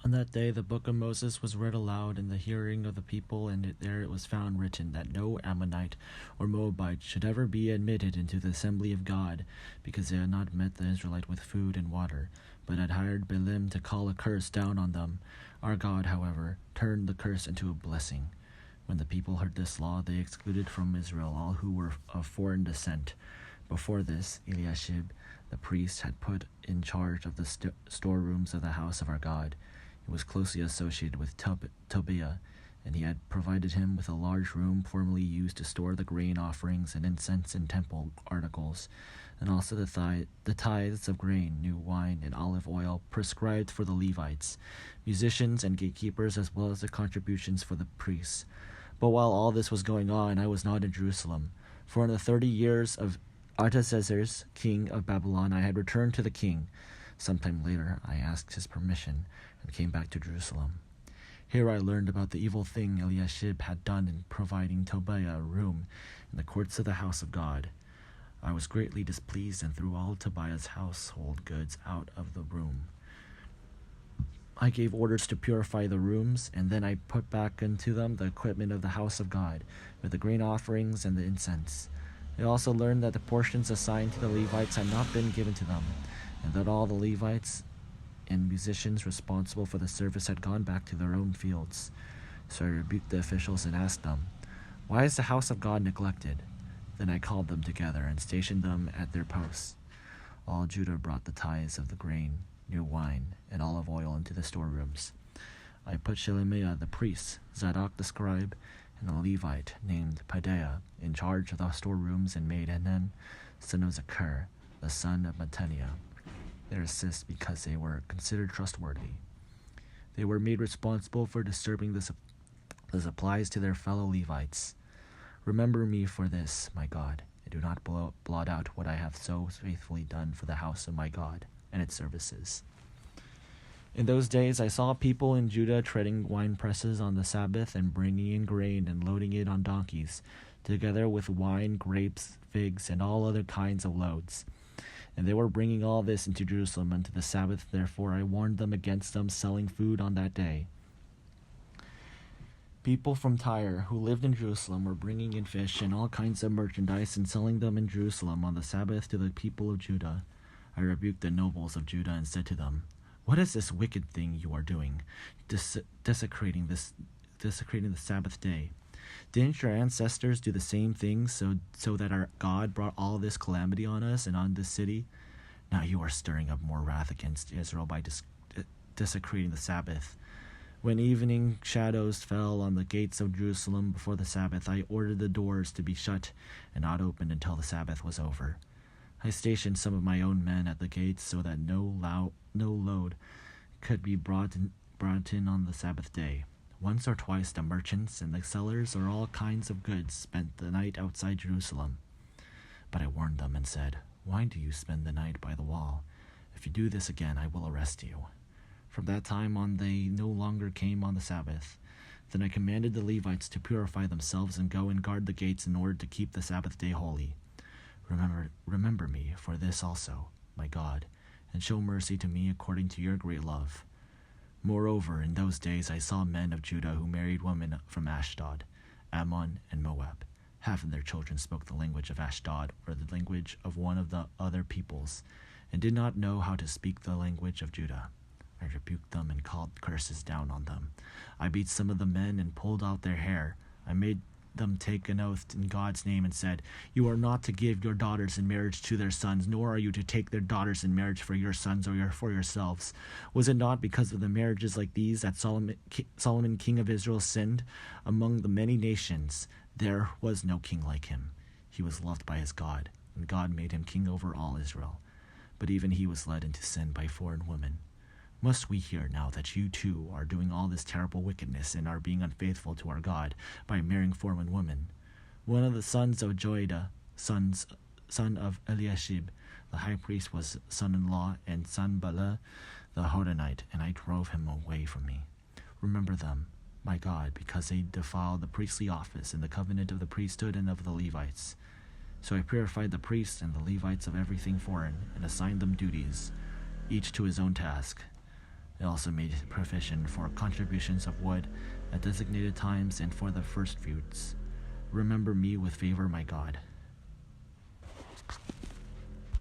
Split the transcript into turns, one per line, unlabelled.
On that day the book of Moses was read aloud in the hearing of the people, and there it was found written that no Ammonite or Moabite should ever be admitted into the assembly of God, because they had not met the Israelite with food and water, but had hired Balaam to call a curse down on them. Our God, however, turned the curse into a blessing. When the people heard this law, they excluded from Israel all who were of foreign descent. Before this, Eliashib, the priest, had put in charge of the storerooms of the house of our God. He was closely associated with Tobiah, and he had provided him with a large room formerly used to store the grain offerings and incense and temple articles, and also the tithes of grain, new wine, and olive oil prescribed for the Levites, musicians, and gatekeepers, as well as the contributions for the priests. But while all this was going on, I was not in Jerusalem, for in the 30 years of Artaxerxes, king of Babylon, I had returned to the king. Sometime later, I asked his permission and came back to Jerusalem. Here I learned about the evil thing Eliashib had done in providing Tobiah a room in the courts of the house of God. I was greatly displeased and threw all Tobiah's household goods out of the room. I gave orders to purify the rooms, and then I put back into them the equipment of the house of God, with the grain offerings and the incense. I also learned that the portions assigned to the Levites had not been given to them, and that all the Levites and musicians responsible for the service had gone back to their own fields. So I rebuked the officials and asked them, "Why is the house of God neglected?" Then I called them together and stationed them at their posts. All Judah brought the tithes of the grain, new wine, and olive oil into the storerooms. I put Shelemiah the priest, Zadok the scribe, and a Levite named Pedaiah in charge of the storerooms, and made Hanan, son of Zakur, the son of Mattaniah, their assist, because they were considered trustworthy. They were made responsible for distributing the supplies to their fellow Levites. Remember me for this, my God, and do not blot out what I have so faithfully done for the house of my God and its services. In those days I saw people in Judah treading wine presses on the Sabbath and bringing in grain and loading it on donkeys, together with wine, grapes, figs, and all other kinds of loads. And they were bringing all this into Jerusalem unto the Sabbath. Therefore I warned them against them selling food on that day. People from Tyre who lived in Jerusalem were bringing in fish and all kinds of merchandise and selling them in Jerusalem on the Sabbath to the people of Judah. I rebuked the nobles of Judah and said to them, "What is this wicked thing you are doing, desecrating the Sabbath day? Didn't your ancestors do the same thing so that our God brought all this calamity on us and on this city? Now you are stirring up more wrath against Israel by desecrating the Sabbath." When evening shadows fell on the gates of Jerusalem before the Sabbath, I ordered the doors to be shut and not opened until the Sabbath was over. I stationed some of my own men at the gates so that no load could be brought in on the Sabbath day. Once or twice the merchants and the sellers of all kinds of goods spent the night outside Jerusalem. But I warned them and said, "Why do you spend the night by the wall? If you do this again, I will arrest you." From that time on they no longer came on the Sabbath. Then I commanded the Levites to purify themselves and go and guard the gates in order to keep the Sabbath day holy. Remember me for this also, my God, and show mercy to me according to your great love. Moreover, in those days I saw men of Judah who married women from Ashdod, Ammon, and Moab. Half of their children spoke the language of Ashdod, or the language of one of the other peoples, and did not know how to speak the language of Judah. I rebuked them and called curses down on them. I beat some of the men and pulled out their hair. I made them take an oath in God's name and said, "You are not to give your daughters in marriage to their sons, nor are you to take their daughters in marriage for your sons or for yourselves. Was it not because of the marriages like these that Solomon, king of Israel, sinned? Among the many nations there was no king like him. He was loved by his God, and God made him king over all Israel. But even he was led into sin by foreign women. Must we hear now that you too are doing all this terrible wickedness and are being unfaithful to our God by marrying foreign women?" One of the sons of Joiada, son of Eliashib, the high priest, was son-in-law, and Sanballat the Horonite, and I drove him away from me. Remember them, my God, because they defiled the priestly office and the covenant of the priesthood and of the Levites. So I purified the priests and the Levites of everything foreign, and assigned them duties, each to his own task. It also made provision for contributions of wood at designated times and for the first fruits. Remember me with favor, my God.